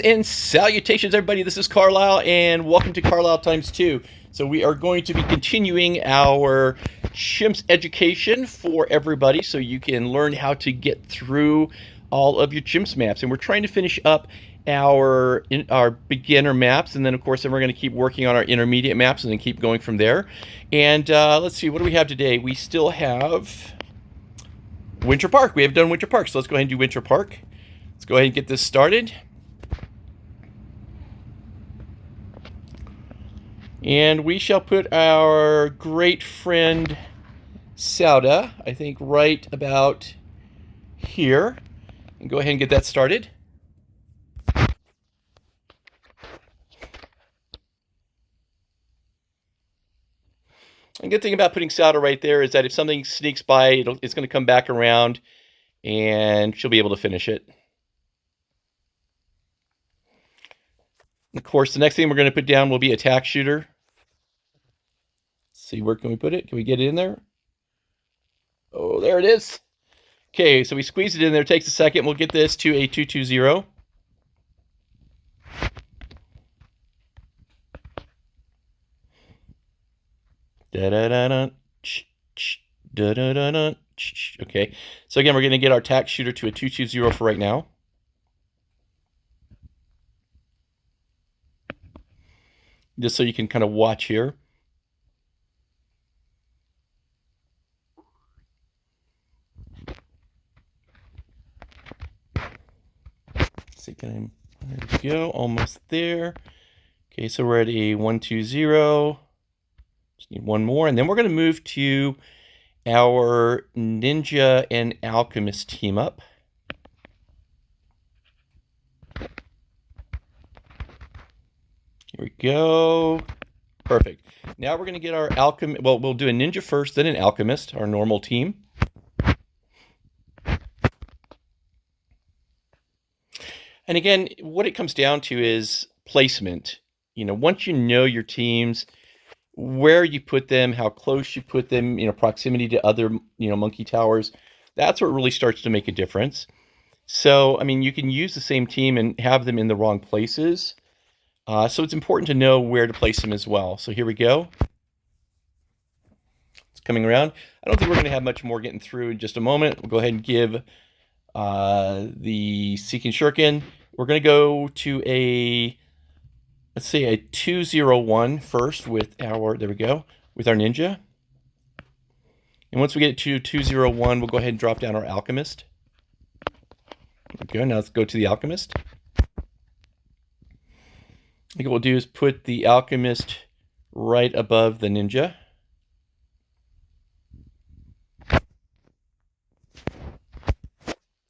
And salutations, everybody. This is Carlisle, and welcome to Carlisle Times 2. So we are going to be continuing our CHIMPS education for everybody so you can learn how to get through all of your CHIMPS maps. And we're trying to finish up our beginner maps, and then, of course, then we're going to keep working on our intermediate maps and then keep going from there. And let's see, what do we have today? We still have Winter Park. We have done Winter Park, so let's go ahead and do Winter Park. Let's go ahead and get this started. And we shall put our great friend Sauda, I think, right about here. And go ahead and get that started. And good thing about putting Sauda right there is that if something sneaks by, it's going to come back around and she'll be able to finish it. Of course, the next thing we're going to put down will be attack shooter. Let's see, where can we put it? Can we get it in there? Oh, there it is. Okay, so we squeeze it in there. It takes a second. We'll get this to a 220. Okay, so again, we're going to get our attack shooter to a 220 for right now. Just so you can kind of watch here. Let's see, there we go, almost there. Okay, so we're at a 120. Just need one more, and then we're going to move to our Ninja and Alchemist team up. Here we go. Perfect. Now we're going to get our Alchemist. Well, we'll do a Ninja first, then an Alchemist, our normal team. And again, what it comes down to is placement. You know, once you know your teams, where you put them, how close you put them, you know, proximity to other, you know, monkey towers, that's what really starts to make a difference. So, I mean, you can use the same team and have them in the wrong places. So it's important to know where to place them as well. So here we go. It's coming around. I don't think we're going to have much more getting through in just a moment. We'll go ahead and give the Seeking Shuriken. We're going to go to a, let's say, a 201 first with our, there we go, with our Ninja. And once we get to 201, we'll go ahead and drop down our Alchemist. There we go. Now let's go to the Alchemist. I think what we'll do is put the Alchemist right above the Ninja.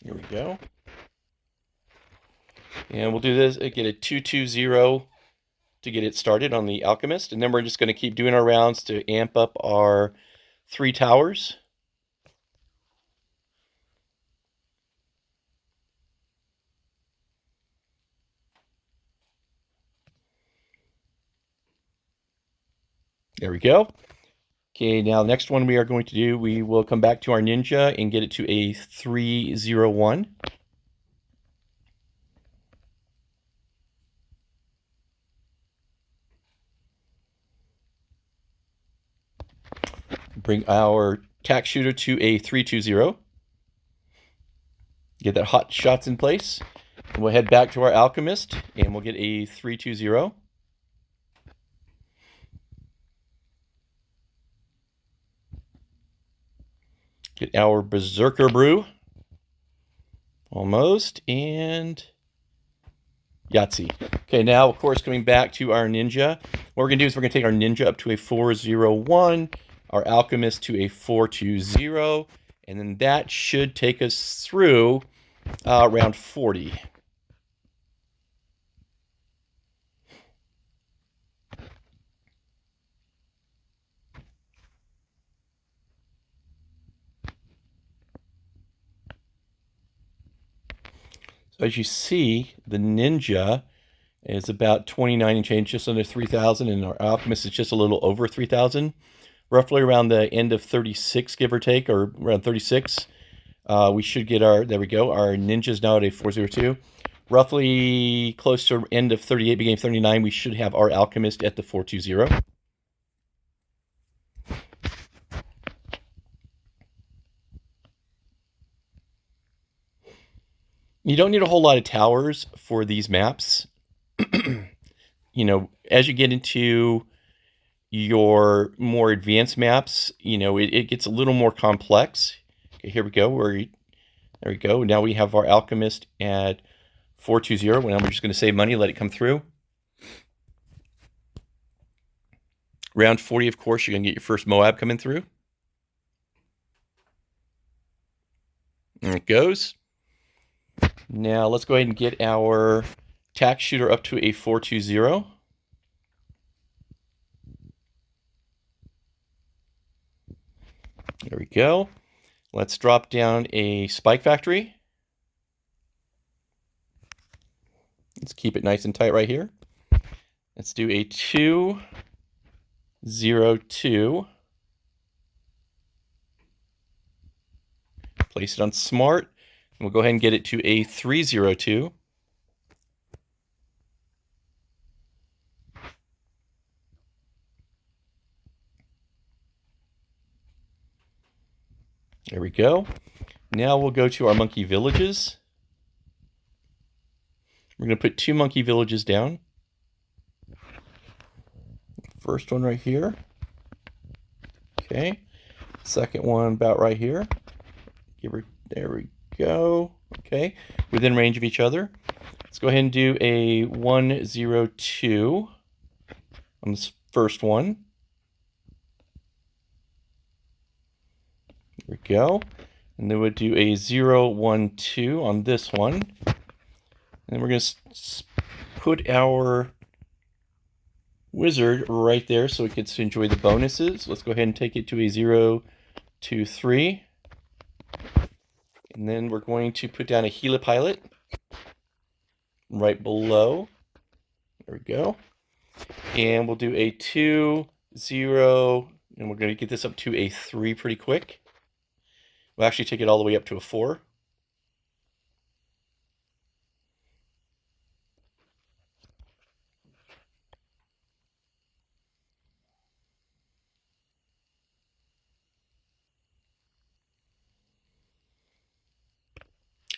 Here we go. And we'll do this, get a 220 to get it started on the Alchemist. And then we're just going to keep doing our rounds to amp up our 3 towers. There we go. Okay, now the next one we are going to do, we will come back to our Ninja and get it to a 301. Bring our attack shooter to a 320. Get that hot shots in place. And we'll head back to our Alchemist and we'll get a 320. Get our Berserker Brew. Almost. And Yahtzee. Okay, now, of course, coming back to our Ninja. What we're going to do is we're going to take our Ninja up to a 401, our Alchemist to a 420, and then that should take us through round 40. As you see, the Ninja is about 29 and change, just under 3,000, and our Alchemist is just a little over 3,000. Roughly around the end of 36, give or take, or around 36, we should get our, there we go, our Ninja's now at a 402. roughly close to end of 38, beginning of 39, we should have our Alchemist at the 420. You don't need a whole lot of towers for these maps. You know, as you get into your more advanced maps, you know, it gets a little more complex. Okay, here we go. There we go. Now we have our Alchemist at 420. Now we're just going to save money, let it come through. Round 40, of course, you're going to get your first Moab coming through. There it goes. Now let's go ahead and get our tack shooter up to a 420. There we go. Let's drop down a spike factory. Let's keep it nice and tight right here. Let's do a 202. Place it on smart. And we'll go ahead and get it to a 302. There we go. Now we'll go to our monkey villages. We're going to put 2 monkey villages down. First one right here. Okay. Second one about right here. There we go. Okay. Within range of each other. Let's go ahead and do a 102 on this first one. There we go. And then we'll do a 012 on this one. And we're going to put our wizard right there so it gets to enjoy the bonuses. Let's go ahead and take it to a 023. And then we're going to put down a helipilot right below. There we go. And we'll do a 2, 0, and we're going to get this up to a 3 pretty quick. We'll actually take it all the way up to a 4.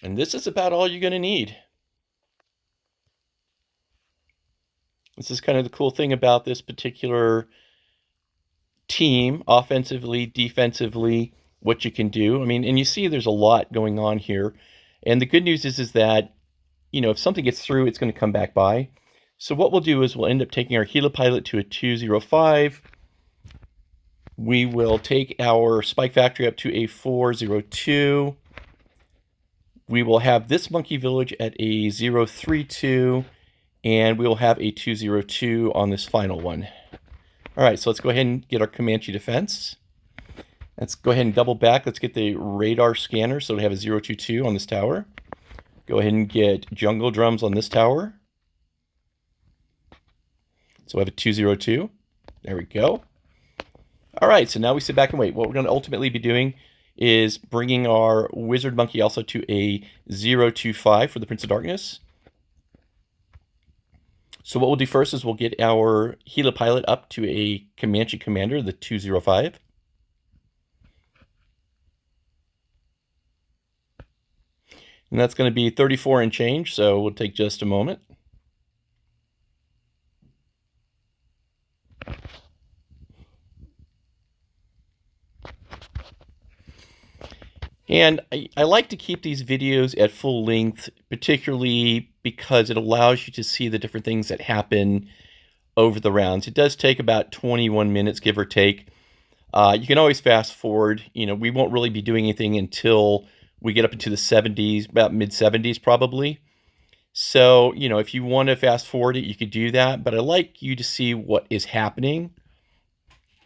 And this is about all you're going to need. This is kind of the cool thing about this particular team, offensively, defensively, what you can do. I mean, and you see there's a lot going on here. And the good news is that, you know, if something gets through, it's going to come back by. So what we'll do is we'll end up taking our helipilot to a 205. We will take our spike factory up to a 402. We will have this monkey village at a 032, and we will have a 202 on this final one. All right, so let's go ahead and get our Comanche defense. Let's go ahead and double back. Let's get the radar scanner, so we have a 022 on this tower. Go ahead and get jungle drums on this tower. So we have a 202. There we go. All right, so now we sit back and wait. What we're going to ultimately be doing is bringing our wizard monkey also to a 025 for the Prince of Darkness. So what we'll do first is we'll get our helipilot up to a Comanche commander, the 205. And that's going to be 34 and change, so we'll take just a moment. And I like to keep these videos at full length, particularly because it allows you to see the different things that happen over the rounds. It does take about 21 minutes, give or take. You can always fast forward. You know, we won't really be doing anything until we get up into the 70s, about mid-70s probably. So, you know, if you want to fast forward it, you could do that. But I like you to see what is happening.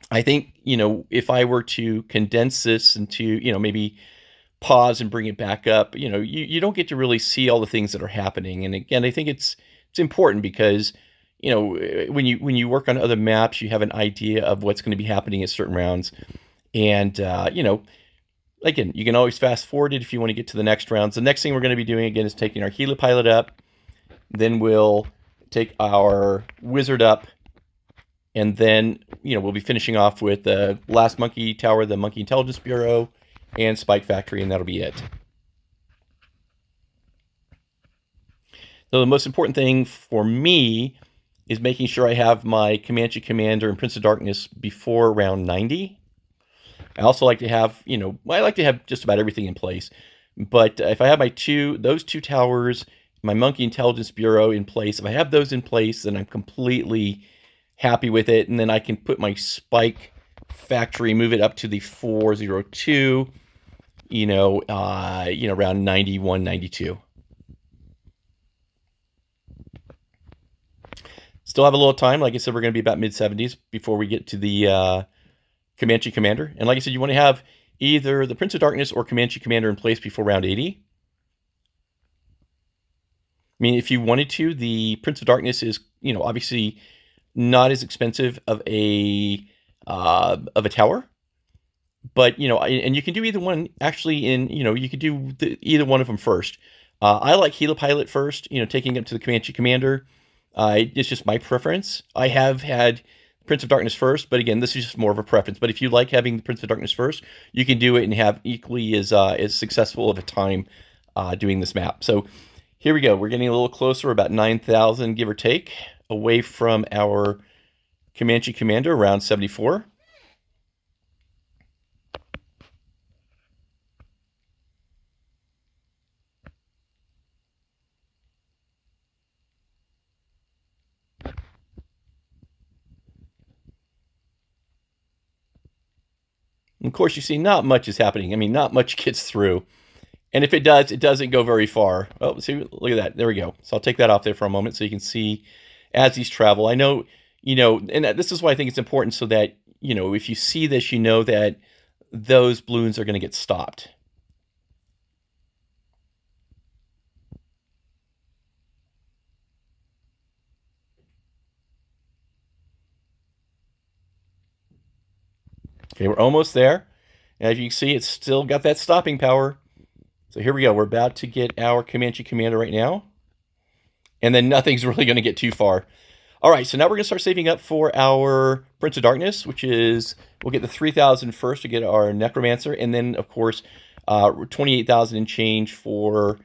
I think, you know, if I were to condense this into, you know, maybe pause and bring it back up, you know, you don't get to really see all the things that are happening. And again, I think it's important because, you know, when you work on other maps, you have an idea of what's going to be happening at certain rounds. And, you know, again, you can always fast forward it if you want to get to the next rounds. The next thing we're going to be doing, again, is taking our helipilot up. Then we'll take our wizard up, and then, we'll be finishing off with the last monkey tower, the Monkey Intelligence Bureau, and Spike Factory, and that'll be it. So the most important thing for me is making sure I have my Comanche Commander and Prince of Darkness before round 90. I also like to have, I like to have just about everything in place. But if I have those two towers, my Monkey Intelligence Bureau in place, if I have those in place, then I'm completely happy with it. And then I can put my Spike Factory, move it up to the 402, around 91, 92. Still have a little time. Like I said, we're going to be about mid-70s before we get to the Comanche Commander. And like I said, you want to have either the Prince of Darkness or Comanche Commander in place before round 80. I mean, if you wanted to, the Prince of Darkness is, obviously not as expensive of a tower. But, and you can do either one, actually, you could do either one of them first. I like Helipilot first, taking up to the Comanche Commander. It's just my preference. I have had Prince of Darkness first, but again, this is just more of a preference. But if you like having the Prince of Darkness first, you can do it and have equally as successful of a time doing this map. So here we go. We're getting a little closer, about 9,000, give or take, away from our Comanche Commander, around 74. Of course, you see not much is happening. I mean, not much gets through. And if it does, it doesn't go very far. Oh, see, look at that. There we go. So I'll take that off there for a moment so you can see as these travel. I know, and this is why I think it's important so that, if you see this, you know that those balloons are going to get stopped. Okay, we're almost there. As you can see, it's still got that stopping power. So here we go. We're about to get our Comanche Commander right now. And then nothing's really going to get too far. All right, so now we're going to start saving up for our Prince of Darkness, which is, we'll get the 3,000 first to get our Necromancer. And then, of course, 28,000 and change for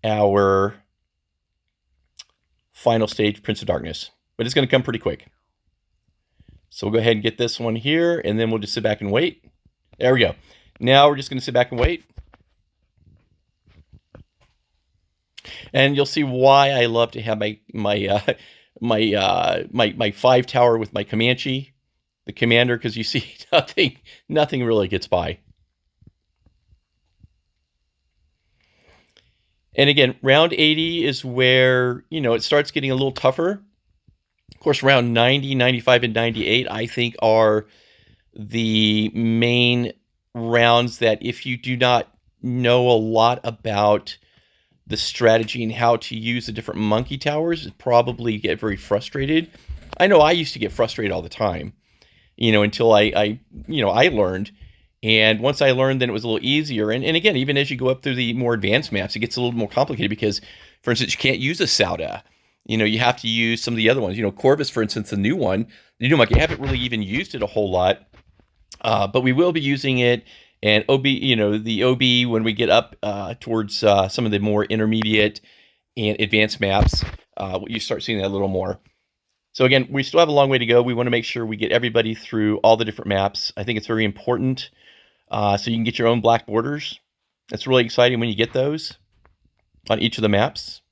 our final stage Prince of Darkness. But it's going to come pretty quick. So we'll go ahead and get this one here, and then we'll just sit back and wait. There we go. Now we're just going to sit back and wait. And you'll see why I love to have my 5 tower with my Comanche, the Commander, because you see nothing really gets by. And again, round 80 is where, it starts getting a little tougher. Of course, around 90, 95, and 98, I think, are the main rounds that if you do not know a lot about the strategy and how to use the different monkey towers, probably get very frustrated. I know I used to get frustrated all the time, until I learned. And once I learned, then it was a little easier. And again, even as you go up through the more advanced maps, it gets a little more complicated because, for instance, you can't use a Sauda. You have to use some of the other ones. Corvus, for instance, the new one, you haven't really even used it a whole lot. But we will be using it. And OB, the OB, when we get up towards some of the more intermediate and advanced maps, you start seeing that a little more. So again, we still have a long way to go. We want to make sure we get everybody through all the different maps. I think it's very important. So you can get your own black borders. It's really exciting when you get those on each of the maps.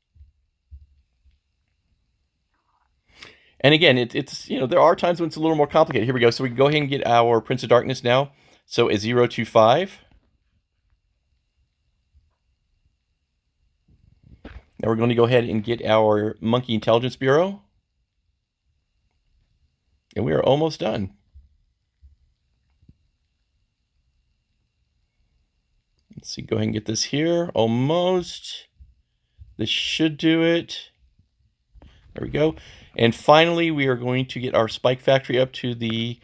And again, it's there are times when it's a little more complicated. Here we go. So we can go ahead and get our Prince of Darkness now. So a 025. Now we're going to go ahead and get our Monkey Intelligence Bureau. And we are almost done. Let's see, go ahead and get this here. Almost. This should do it. There we go. And finally, we are going to get our Spike Factory up to the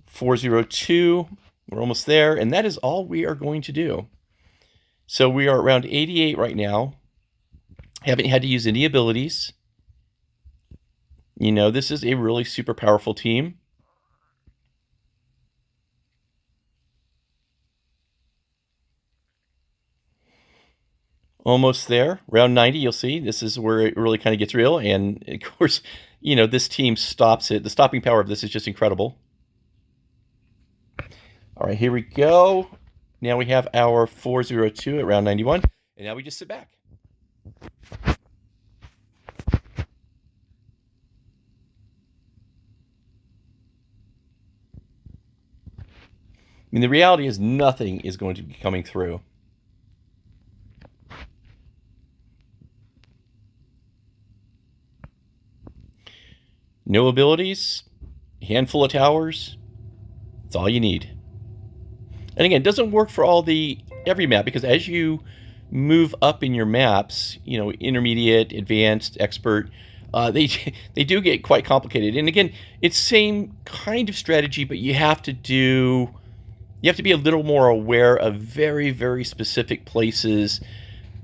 402. We're almost there. And that is all we are going to do. So we are around 88 right now. Haven't had to use any abilities. You know, this is a really super powerful team. Almost there. Round 90, you'll see. This is where it really kind of gets real. And, of course, you know, this team stops it. The stopping power of this is just incredible. All right, here we go. Now we have our 402 at round 91. And now we just sit back. I mean, the reality is nothing is going to be coming through. No abilities, handful of towers. That's all you need. And again, it doesn't work for every map, because as you move up in your maps, you know, intermediate, advanced, expert, they do get quite complicated. And again, it's same kind of strategy, but you have to be a little more aware of very, very specific places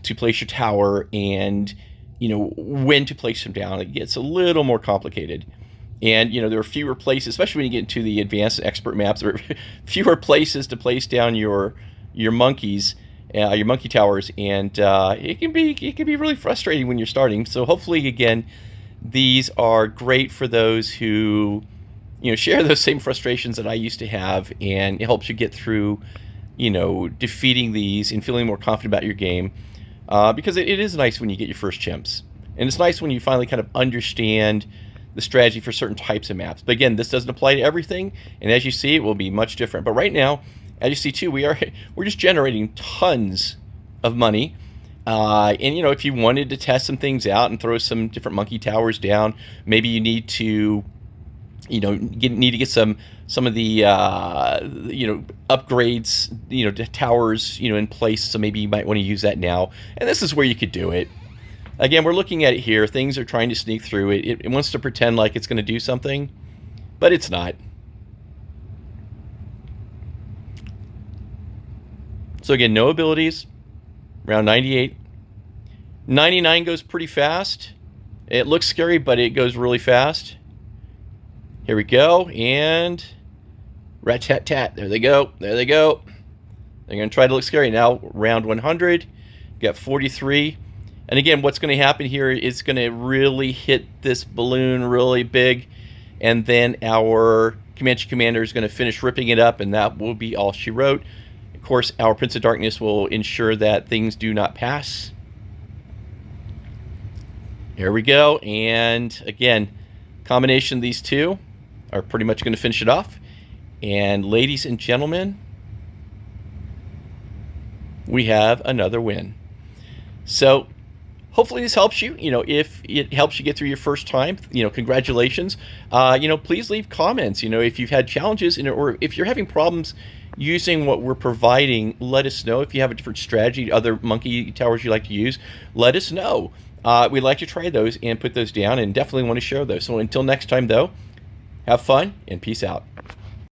to place your tower, and you know when to place them down. It gets a little more complicated. And, you know, there are fewer places, especially when you get into the advanced expert maps, there are fewer places to place down your monkeys, your monkey towers, and it can be really frustrating when you're starting. So hopefully, again, these are great for those who, you know, share those same frustrations that I used to have, and it helps you get through, you know, defeating these and feeling more confident about your game, because it is nice when you get your first chimps, and it's nice when you finally kind of understand the strategy for certain types of maps. But again, this doesn't apply to everything, and as you see, it will be much different. But right now, as you see too, we're just generating tons of money. And you know, if you wanted to test some things out and throw some different monkey towers down, maybe you need to, you know, need to get some of the you know, upgrades, you know, to towers, you know, in place. So maybe you might want to use that now, and this is where you could do it. Again, we're looking at it here. Things are trying to sneak through it. It wants to pretend like it's going to do something, but it's not. So again, no abilities. Round 98. 99 goes pretty fast. It looks scary, but it goes really fast. Here we go, and rat-tat-tat. There they go. There they go. They're going to try to look scary. Now, round 100. Got 43. And again, what's going to happen here is going to really hit this balloon really big, and then our Comanche commander is going to finish ripping it up, and that will be all she wrote. Of course, our Prince of Darkness will ensure that things do not pass. Here we go, and again, combination of these two are pretty much going to finish it off. And ladies and gentlemen, we have another win. So hopefully this helps you. You know, if it helps you get through your first time, you know, congratulations. You know, please leave comments. You know, if you've had challenges, or if you're having problems using what we're providing, let us know. If you have a different strategy, other monkey towers you like to use, let us know. We'd like to try those and put those down, and definitely want to share those. So until next time, though, have fun and peace out.